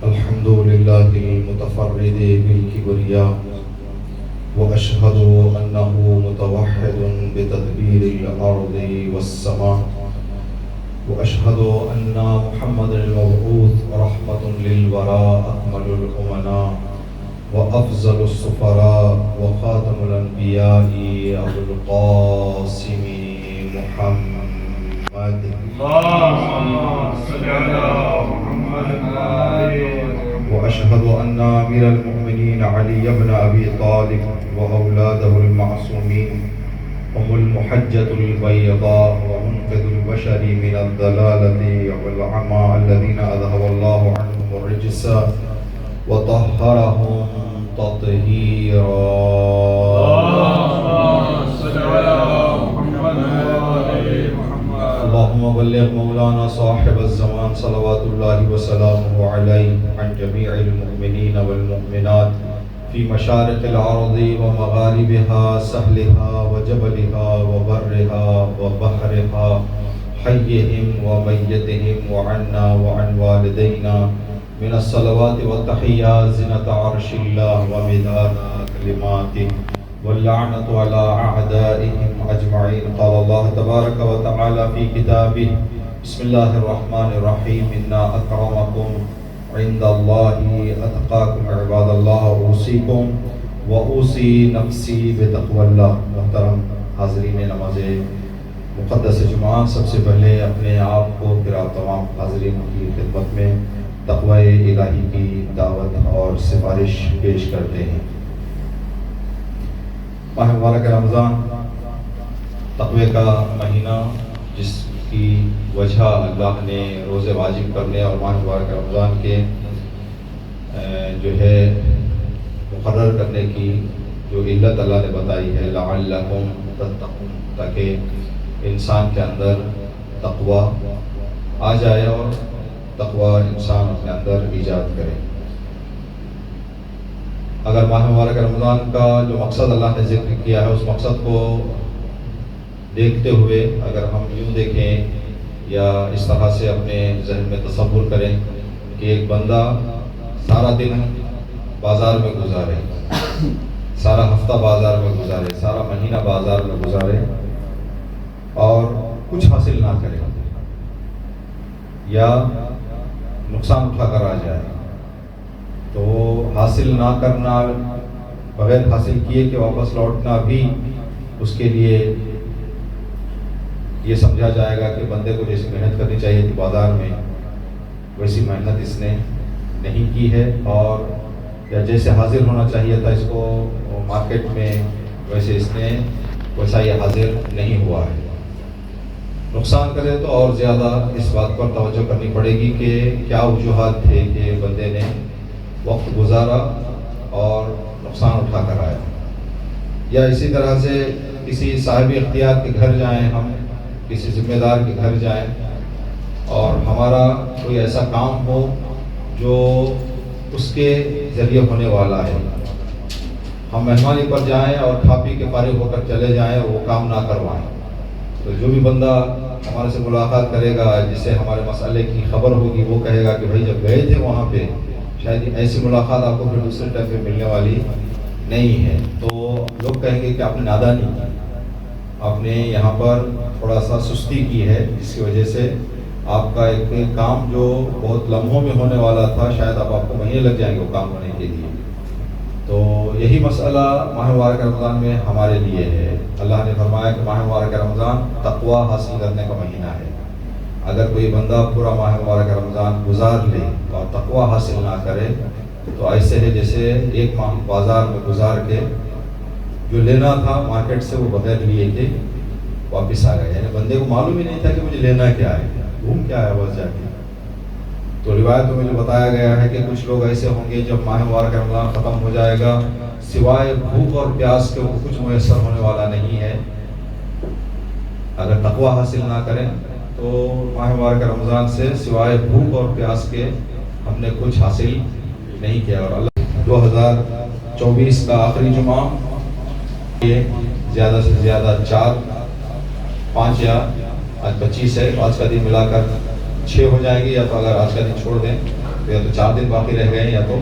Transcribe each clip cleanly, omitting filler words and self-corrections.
الحمد لله المتفرد بالكبرياء وأشهد أنه متوحد بتدبير الأرض والسماء وأشهد أن محمد المبعوث رحمة للوراء أكمل الأمناء وأفضل السفراء وخاتم الأنبياء أبو القاسم محمد اللهم صل على محمد وأشهد أن أمير المؤمنين علي بن أبي طالب وأولاده المعصومين هم المحجة البيضاء ومنقذ البشر من الضلالة والعمى الذين أذهب الله عنهم الرجس وطهرهم تطهيرا. اللهم صل على محمد اللهم بلغ مولانا صاحب الزمان صلوات الله وسلامه عليه عن جميع المؤمنين والمؤمنات في مشارق الأرض ومغاربها سهلها وجبلها وبرها وبحرها حيهم وميتهم وعنا وعن والدينا من الصلوات والتحيات زنة عرش الله ومداد كلماته واللعنة على أعدائهم أجمعين. قال الله تبارك وتعالى في كتابه بسم الله الرحمن الرحيم إنا أكرمكم عند الله أتقاكم عباد الله أوصيكم وأوصي نفسی بتقوى اللہ. محترم حاضرین نماز مقدس جمعہ، سب سے پہلے اپنے آپ کو پھر آپ تمام حاضرین کی خدمت میں تقوی الہی کی دعوت اور سفارش پیش کرتے ہیں. ماہ مبارک رمضان تقوی کا مہینہ، جس کی وجہ اللہ نے روزے واجب کرنے اور ماہ مبارک رمضان کے جو ہے مقرر کرنے کی جو علت اللہ نے بتائی ہے لعلکم تتقون، تاکہ انسان کے اندر تقوی آ جائے اور تقوی انسان اپنے اندر ایجاد کرے. اگر ماہ مبارک رمضان کا جو مقصد اللہ نے ذکر کیا ہے اس مقصد کو دیکھتے ہوئے اگر ہم یوں دیکھیں یا اس طرح سے اپنے ذہن میں تصور کریں کہ ایک بندہ سارا دن بازار میں گزارے، سارا ہفتہ بازار میں گزارے، سارا مہینہ بازار میں گزارے اور کچھ حاصل نہ کرے یا نقصان اٹھا کر آ جائے، تو حاصل نہ کرنا، بغیر حاصل کیے کہ واپس لوٹنا بھی اس کے لیے یہ سمجھا جائے گا کہ بندے کو جیسی محنت کرنی چاہیے تھی بازار میں ویسی محنت اس نے نہیں کی ہے، اور یا جیسے حاضر ہونا چاہیے تھا اس کو مارکیٹ میں ویسے اس نے ویسا یہ حاضر نہیں ہوا ہے. نقصان کرے تو اور زیادہ اس بات پر توجہ کرنی پڑے گی کہ کیا وجوہات تھے کہ بندے نے وقت گزارا اور نقصان اٹھا کر آیا. یا اسی طرح سے کسی صاحب اختیار کے گھر جائیں، ہم کسی ذمہ دار کے گھر جائیں اور ہمارا کوئی ایسا کام ہو جو اس کے ذریعے ہونے والا ہے، ہم مہمانی پر جائیں اور کھا پی کے فارغ ہو کر چلے جائیں اور وہ کام نہ کروائیں، تو جو بھی بندہ ہمارے سے ملاقات کرے گا، جسے ہمارے مسئلے کی خبر ہوگی، وہ کہے گا کہ بھائی جب گئے تھے وہاں پہ شاید ایسی ملاقات آپ کو پھر دوسرے ٹائم پہ ملنے والی نہیں ہے. تو لوگ کہیں گے کہ آپ نے نادانی کی، آپ نے یہاں پر تھوڑا سا سستی کی ہے، جس کی وجہ سے آپ کا ایک کام جو بہت لمحوں میں ہونے والا تھا شاید اب آپ کو مہینے لگ جائیں گے وہ کام ہونے کے لیے. تو یہی مسئلہ ماہ مبارک رمضان میں ہمارے لیے ہے. اللہ نے فرمایا کہ ماہ مبارک رمضان تقوی حاصل کرنے کا مہینہ ہے. اگر کوئی بندہ پورا ماہ مبارک رمضان گزار لے اور تقوی حاصل نہ کرے تو ایسے ہے جیسے ایک ماہ بازار میں گزار کے جو لینا تھا مارکیٹ سے وہ بغیر لیے کے واپس آ گئے. یعنی بندے کو معلوم ہی نہیں تھا کہ مجھے لینا کیا ہے، گھوم کیا ہے بس جا کے. تو روایتوں میں جو بتایا گیا ہے کہ کچھ لوگ ایسے ہوں گے جب ماہ مبارک رمضان ختم ہو جائے گا سوائے بھوک اور پیاس کے وہ کچھ میسر ہونے والا نہیں ہے. اگر تقوی حاصل نہ کریں تو ماہ مبارک رمضان سے سوائے بھوک اور پیاس کے ہم نے کچھ حاصل نہیں کیا. اور اللہ 2024 کا آخری جمعہ یہ زیادہ سے زیادہ 4 5 یا آج 25 ہے، آج کا دن ملا کر 6 ہو جائیں گے، یا تو اگر آج کا دن چھوڑ دیں تو یا تو 4 دن باقی رہ گئے یا تو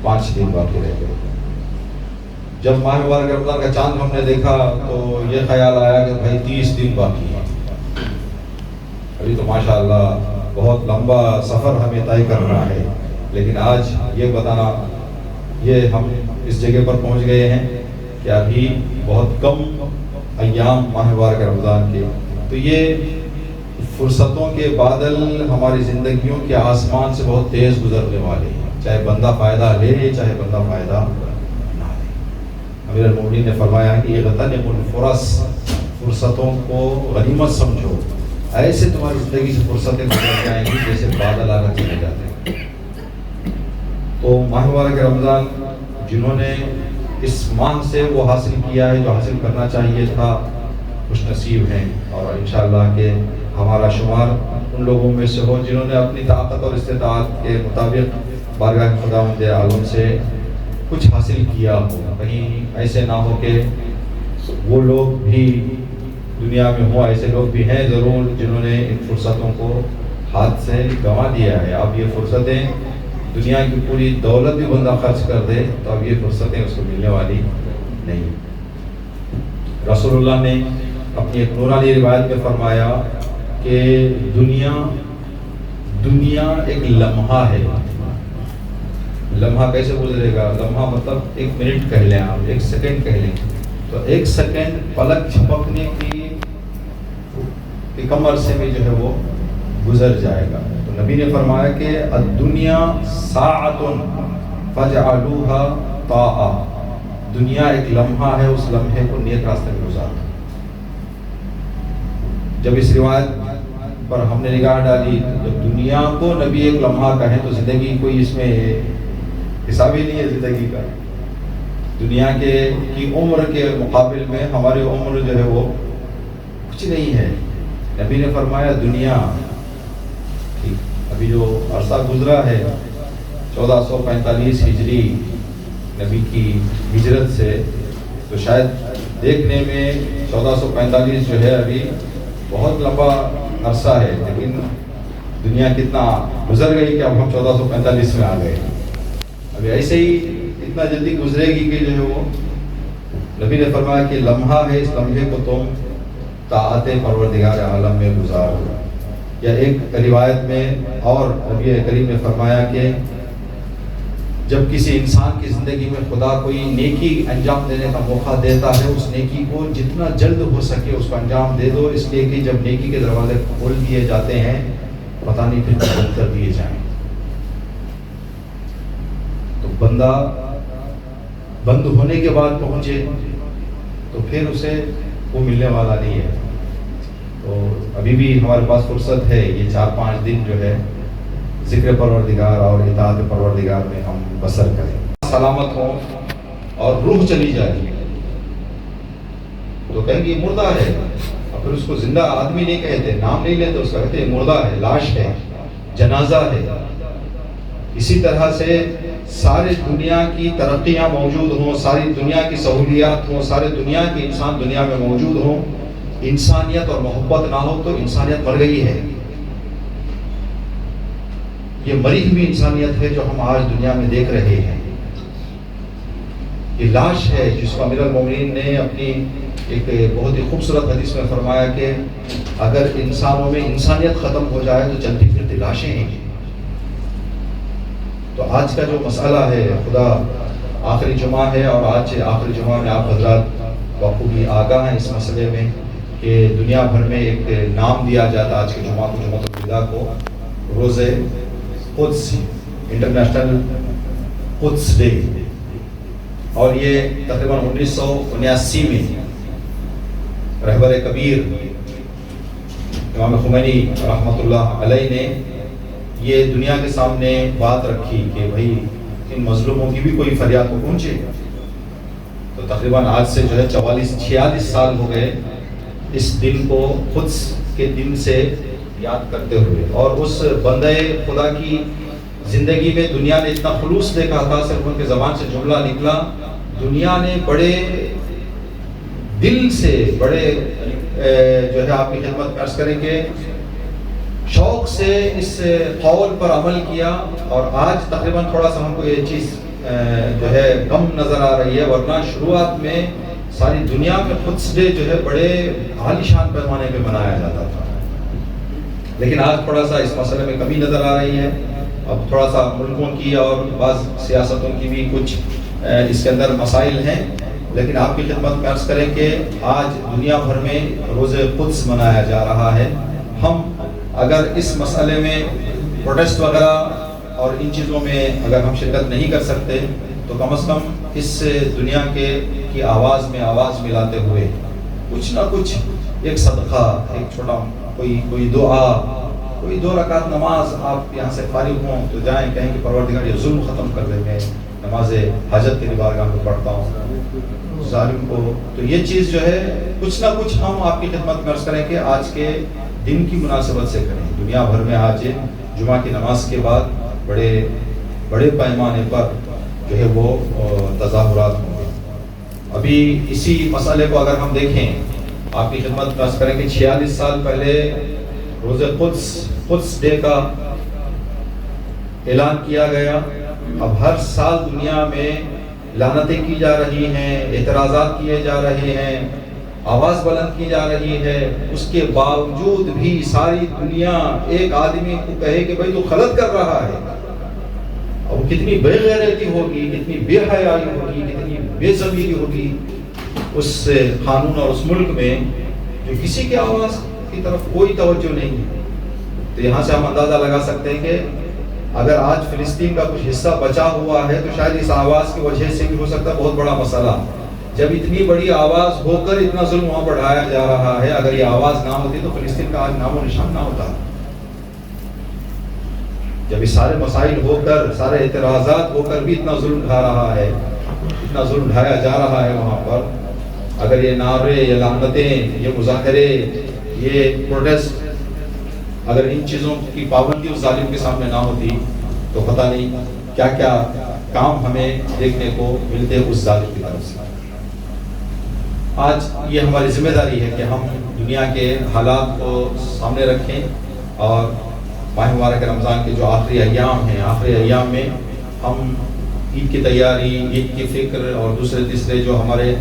5 دن باقی رہ گئے۔ جب ماہ مبارک رمضان کا چاند ہم نے دیکھا تو یہ خیال آیا کہ بھائی 30 دن باقی ہے، ابھی تو ماشاءاللہ بہت لمبا سفر ہمیں طے کرنا ہے، لیکن آج یہ بتانا، یہ ہم اس جگہ پر پہنچ گئے ہیں کہ ابھی بہت کم ایام ماہ مبارک رمضان کے، تو یہ فرصتوں کے بادل ہماری زندگیوں کے آسمان سے بہت تیز گزرنے والے ہیں، چاہے بندہ فائدہ لے چاہے بندہ فائدہ نہ لے۔ امیر المومنین نے فرمایا کہ اغتنم الفرص، فرصتوں کو غنیمت سمجھو، ایسے تمہاری زندگی سے فرصتیں گزر جائیں گی جیسے بادل آ کر چلے جاتے ہیں۔ تو ماہ مبارک رمضان جنہوں نے اس ماہ سے وہ حاصل کیا ہے جو حاصل کرنا چاہیے تھا، خوش نصیب ہیں، اور انشاءاللہ کہ ہمارا شمار ان لوگوں میں سے ہو جنہوں نے اپنی طاقت اور استطاعت کے مطابق بارگاہ خداوند عالم سے کچھ حاصل کیا ہو۔ کہیں ایسے نہ ہو کہ وہ لوگ بھی دنیا میں ہوں، ایسے لوگ بھی ہیں ضرور جنہوں نے ان فرصتوں کو ہاتھ سے گنوا دیا ہے۔ اب یہ فرصتیں، دنیا کی پوری دولت بھی بندہ خرچ کر دے تو اب یہ فرصتیں اس کو ملنے والی نہیں۔ رسول اللہ نے اپنی ایک نورانی روایت میں فرمایا کہ دنیا ایک لمحہ ہے۔ لمحہ کیسے گزرے گا؟ لمحہ مطلب 1 منٹ کہہ لیں آپ، 1 سیکنڈ کہہ لیں، تو 1 سیکنڈ پلک جھپکنے کی کم عرصے میں جو ہے وہ گزر جائے گا۔ تو نبی نے فرمایا کہ الدنیا ساعۃ فجعلوها طاعہ، دنیا ایک لمحہ ہے، اس لمحے کو نیک راستے میں گزارو۔ جب اس روایت پر ہم نے نگاہ ڈالی، جب دنیا کو نبی ایک لمحہ کہیں تو زندگی کوئی اس میں حساب ہی نہیں ہے زندگی کا۔ دنیا کی عمر کے مقابل میں ہماری عمر جو ہے وہ کچھ نہیں ہے۔ نبی نے فرمایا دنیا، ابھی جو عرصہ گزرا ہے 1445 ہجری نبی کی ہجرت سے، تو شاید دیکھنے میں 1445 جو ہے ابھی بہت لمبا عرصہ ہے، لیکن دنیا کتنا گزر گئی کہ اب ہم 1445 میں آ گئے۔ ابھی ایسے ہی اتنا جلدی گزرے گی کہ جو ہے وہ نبی نے فرمایا کہ لمحہ ہے، اس لمحے کو تم طاعت پروردگار عالم میں گزارو۔ یا ایک روایت میں اور نبی کریم نے فرمایا کہ جب کسی انسان کی زندگی میں خدا کوئی نیکی انجام دینے کا موقع دیتا ہے، اس نیکی کو جتنا جلد ہو سکے اس کو انجام دے دو، اس لیے کہ جب نیکی کے دروازے کھول دیے جاتے ہیں پتہ نہیں پھر بند کر دیے جائیں۔ تو بندہ بند ہونے کے بعد پہنچے تو پھر اسے وہ ملنے والا نہیں ہے۔ تو ابھی بھی ہمارے پاس فرصت ہے، یہ 4-5 دن جو ہے ذکر پروردگار اور اطاعت پروردگار میں ہم بسر کریں، سلامت ہوں اور روح چلی جائے تو کہیں گے یہ مردہ ہے، اور پھر اس کو زندہ آدمی نہیں کہتے، نام نہیں لیتے، اس کا کہتے ہیں مردہ ہے، لاش ہے، جنازہ ہے۔ اسی طرح سے ساری دنیا کی ترقیاں موجود ہوں، ساری دنیا کی سہولیات ہوں، سارے دنیا کے انسان دنیا میں موجود ہوں، انسانیت اور محبت نہ ہو تو انسانیت مر گئی ہے۔ یہ مری ہوئی انسانیت ہے جو ہم آج دنیا میں دیکھ رہے ہیں۔ یہ لاش ہے جس کو امیر المومنین نے اپنی ایک بہت ہی خوبصورت حدیث میں فرمایا کہ اگر انسانوں میں انسانیت ختم ہو جائے تو چلتی پھرتی لاشیں ہیں۔ تو آج کا جو مسئلہ ہے، خدا آخری جمعہ ہے اور آج آخری جمعہ میں آپ حضرات بخوبی آگاہ ہیں اس مسئلے میں کہ دنیا بھر میں ایک نام دیا جاتا آج کے جمعہ کو، جمعۃ الوداع کو، روز قدس، انٹرنیشنل قدس ڈے، اور یہ تقریباً 1979 میں رہبر کبیر امام خمینی رحمۃ اللہ علیہ نے یہ دنیا کے سامنے بات رکھی کہ بھائی ان مظلوموں کی بھی کوئی فریاد کو پہنچے۔ تو تقریباً آج سے جو ہے 44-46 سال ہو گئے اس دن کو قدس کے دن سے یاد کرتے ہوئے، اور اس بندے خدا کی زندگی میں دنیا نے اتنا خلوص دیکھا تھا، صرف ان کے زبان سے جملہ نکلا، دنیا نے بڑے دل سے، بڑے جو ہے آپ کی خدمت میں عرض کریں کہ شوق سے اس قول پر عمل کیا، اور آج تقریباً تھوڑا سا ہم کو یہ چیز جو ہے کم نظر آ رہی ہے، ورنہ شروعات میں ساری دنیا میں قدس ڈے جو ہے بڑے عالی شان پیمانے پہ منایا جاتا تھا، لیکن آج تھوڑا سا اس مسئلے میں کمی نظر آ رہی ہے۔ اب تھوڑا سا ملکوں کی اور بعض سیاستوں کی بھی کچھ اس کے اندر مسائل ہیں، لیکن آپ کی خدمت میں عرض کریں کہ آج دنیا بھر میں روز قدس منایا جا رہا ہے۔ ہم اگر اس مسئلے میں پروٹیسٹ وغیرہ اور ان چیزوں میں اگر ہم شرکت نہیں کر سکتے تو کم از کم اس دنیا کی آواز میں آواز ملاتے ہوئے کچھ نہ کچھ، ایک صدقہ، ایک چھوٹا کوئی دعا، کوئی 2 رکعت نماز، آپ یہاں سے فارغ ہوں تو جائیں، کہیں کہ پروردگار یہ ظلم ختم کر دے، میں نماز حاجت کی بارگاہ میں پڑھتا ہوں ظالم کو۔ تو یہ چیز جو ہے کچھ نہ کچھ ہم آپ کی خدمت میں عرض کریں کہ آج کے دن کی مناسبت سے کریں۔ دنیا بھر میں آج جمعہ کی نماز کے بعد بڑے پیمانے پر جو ہے وہ تظاہرات ہوں گے۔ ابھی اسی مسئلے کو اگر ہم دیکھیں، آپ کی خدمت میں عرض کریں کہ 46 سال پہلے روز قدس ڈے کا اعلان کیا گیا۔ اب ہر سال دنیا میں لعنتیں کی جا رہی ہیں، اعتراضات کیے جا رہے ہیں، آواز بلند کی جا رہی ہے، اس کے باوجود بھی ساری دنیا ایک آدمی کو کہے کہ بھائی تو غلط کر رہا ہے، اب کتنی بے غیرتی ہوگی، کتنی بے حیائی ہوگی، کتنی بے ضمیری ہوگی اس قانون اور اس ملک میں جو کسی کی آواز کی طرف کوئی توجہ نہیں ہے۔ تو یہاں سے ہم اندازہ لگا سکتے ہیں کہ اگر آج فلسطین کا کچھ حصہ بچا ہوا ہے تو شاید اس آواز کی وجہ سے بھی ہو سکتا ہے بہت بڑا مسئلہ، جب اتنی بڑی آواز ہو کر اتنا ظلم وہاں بڑھایا جا رہا ہے، اگر یہ آواز نہ ہوتی تو فلسطین کا آج نام و نشان نہ ہوتا۔ جب یہ سارے مسائل ہو کر، سارے اعتراضات ہو کر بھی اتنا ظلم ڈھا رہا ہے، اتنا ظلم ڈھایا جا رہا ہے وہاں پر، اگر یہ نعرے، یہ لعنتیں، یہ مظاہرے، یہ پروٹیسٹ، اگر ان چیزوں کی پابندی اس ظالم کے سامنے نہ ہوتی تو پتہ نہیں کیا کیا کام ہمیں دیکھنے کو ملتے اس ظالم کی طرف سے۔ آج یہ ہماری ذمہ داری ہے کہ ہم دنیا کے حالات کو سامنے رکھیں اور ماہ مبارک رمضان کے جو آخری ایام ہیں، آخری ایام میں ہم عید کی تیاری، عید کی فکر اور دوسرے تیسرے جو ہمارے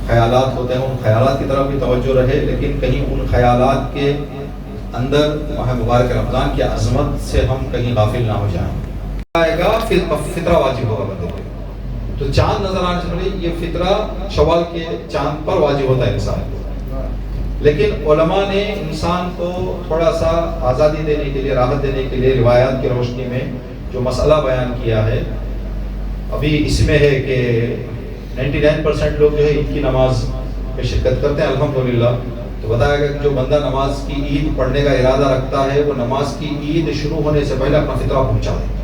خیالات ہوتے ہیں ان خیالات کی طرف بھی توجہ رہے، لیکن کہیں ان خیالات کے اندر ماہ مبارک رمضان کی عظمت سے ہم کہیں غافل نہ ہو جائیں۔ آئے گا فطرہ واجب ہوگا بندے پہ، تو چاند نظر آنے سے پہلے یہ فطرہ شوال کے چاند پر واجب ہوتا ہے انسان کو، لیکن علماء نے انسان کو تھوڑا سا آزادی دینے کے لیے، راحت دینے کے لیے روایات کی روشنی میں جو مسئلہ بیان کیا ہے، ابھی اس میں ہے کہ 99% لوگ جو ہے عید کی نماز میں شرکت کرتے ہیں الحمدللہ۔ تو بتایا گیا کہ جو بندہ نماز کی عید پڑھنے کا ارادہ رکھتا ہے وہ نماز کی عید شروع ہونے سے پہلے اپنا فطرہ پہنچا دے۔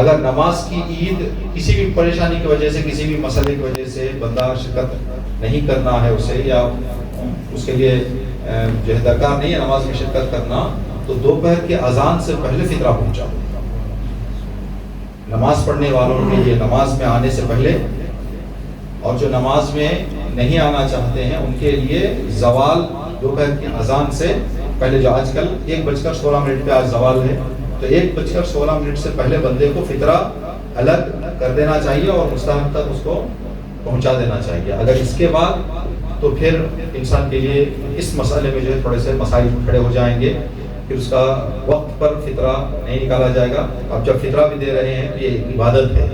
اگر نماز کی عید کسی بھی پریشانی کی وجہ سے، کسی بھی مسئلے کی وجہ سے بندہ شرکت نہیں کرنا ہے اسے، یا اس کے لیے جو ہے درکار نہیں ہے نماز میں شرکت کرنا، تو دوپہر کے اذان سے پہلے فطرہ پہنچا دے۔ نماز پڑھنے والوں کے لیے نماز میں آنے سے پہلے، اور جو نماز میں نہیں آنا چاہتے ہیں ان کے لیے زوال دوپہر کی اذان سے پہلے، جو آج کل 1:16 پہ آج زوال ہے، تو 1:16 سے پہلے بندے کو فطرہ الگ کر دینا چاہیے اور مستحب تک اس کو پہنچا دینا چاہیے۔ اگر اس کے بعد تو پھر انسان کے لیے اس مسئلے میں جو ہے تھوڑے سے مسائل کھڑے ہو جائیں گے، پھر اس کا وقت پر فطرہ نہیں نکالا جائے گا۔ اب جب فطرہ بھی دے رہے ہیں تو یہ عبادت ہے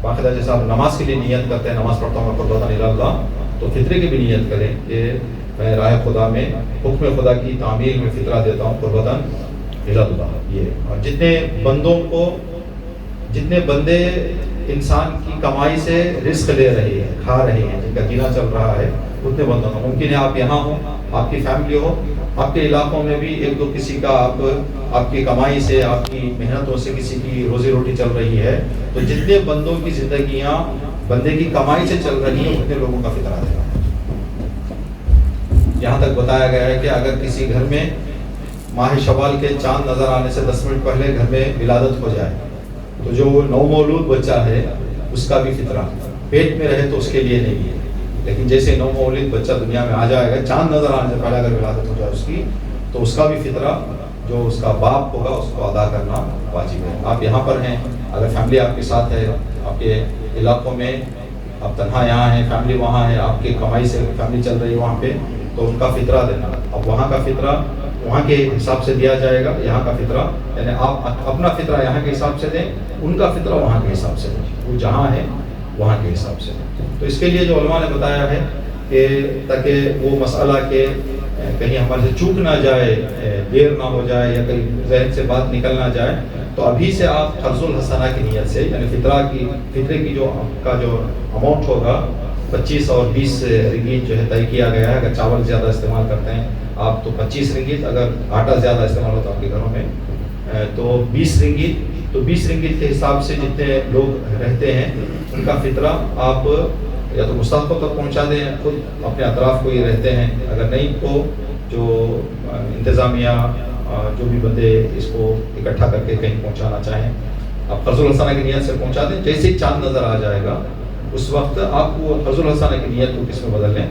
باقاعدہ، جیسا آپ نماز کے لیے نیت کرتے ہیں، نماز پڑھتا ہوں قربۃ اللہ، تو فطرے کی بھی نیت کریں کہ میں راہ خدا میں حکم خدا کی تعمیل میں فطرہ دیتا ہوں قربۃ اللہ۔ یہ اور جتنے بندے انسان کی کمائی سے رزق لے رہے ہیں، کھا رہے ہیں، جن کا جینا چل رہا ہے، اتنے بندوں کو ممکن ہے آپ یہاں ہوں، آپ کی فیملی ہو، آپ کے علاقوں میں بھی ایک دو کسی کا آپ کی کمائی سے، آپ کی محنتوں سے کسی کی روزی روٹی چل رہی ہے، تو جتنے بندوں کی زندگیاں بندے کی کمائی سے چل رہی ہیں اتنے لوگوں کا فطرہ دے گا۔ یہاں تک بتایا گیا ہے کہ اگر کسی گھر میں ماہ شوال کے چاند نظر آنے سے 10 منٹ پہلے گھر میں ولادت ہو جائے تو جو نو مولود بچہ ہے اس کا بھی فطرہ پیٹ میں رہے تو اس کے لیے نہیں ہے، لیکن جیسے نو مولد بچہ دنیا میں آ جائے گا، چاند نظر آنے سے پہلے اگر ولادت ہو جائے اس کی، تو اس کا بھی فطرہ جو اس کا باپ ہوگا اس کو ادا کرنا واجب ہے۔ آپ یہاں پر ہیں، اگر فیملی آپ کے ساتھ ہے، آپ کے علاقوں میں آپ تنہا یہاں ہیں، فیملی وہاں ہے، آپ کی کمائی سے فیملی چل رہی ہے وہاں پہ، تو ان کا فطرہ دینا۔ اب وہاں کا فطرہ وہاں کے حساب سے دیا جائے گا، یہاں کا فطرہ یعنی آپ اپنا فطرہ یہاں کے حساب سے دیں، ان کا فطرہ وہاں کے حساب سے دیں، وہ جہاں ہے وہاں کے حساب سے دیں۔ تو اس کے لیے جو علماء نے بتایا ہے کہ تاکہ وہ مسئلہ کہ کہیں ہمارے سے چوک نہ جائے، دیر نہ ہو جائے یا کہیں ذہن سے بات نکل نہ جائے، تو ابھی سے آپ قرض الحسنہ کی نیت سے یعنی فطرے کی جو آپ کا جو اماؤنٹ ہوگا 25 اور 20 رنگیت جو ہے طے کیا گیا ہے۔ اگر چاول زیادہ استعمال کرتے ہیں آپ تو 25 رنگیت، اگر آٹا زیادہ استعمال ہوتا ہے آپ کے گھروں میں تو 20 رنگیت، تو 20 رنگیت کے حساب سے جتنے لوگ رہتے ہیں ان کا فطرہ آپ یا تو مستحقوں تک پہنچا دیں، خود اپنے اطراف کو ہی رہتے ہیں، اگر نہیں تو جو انتظامیہ جو بھی بندے اس کو اکٹھا کر کے کہیں پہنچانا چاہیں آپ قرض الحسنہ کی نیت سے پہنچا دیں۔ جیسے ہی چاند نظر آ جائے گا اس وقت آپ وہ قرض الحسنہ کی نیت کو کس میں بدل لیں؟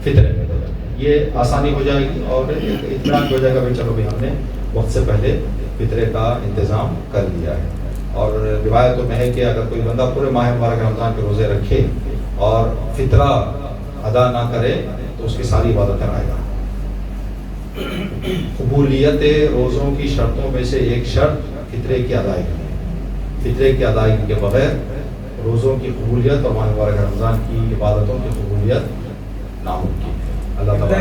فطرے میں بدل لیں۔ یہ آسانی ہو جائے گی اور اطمینان ہو جائے گا کہ چلو بھائی ہم نے وقت سے پہلے فطرے کا انتظام کر لیا ہے۔ اور روایتوں میں ہے کہ اگر کوئی بندہ پورے ماہ مبارک رمضان کے روزے رکھے اور فطرہ ادا نہ کرے تو اس کی ساری عبادتیں رائے گا۔ قبولیت روزوں کی شرطوں میں سے ایک شرط فطرے کی ادائیگی ہے۔ فطرے کی ادائیگی کے بغیر روزوں کی قبولیت اور ماہ مبارک رمضان کی عبادتوں کی قبولیت ناممکن ہے۔ اللہ تعالیٰ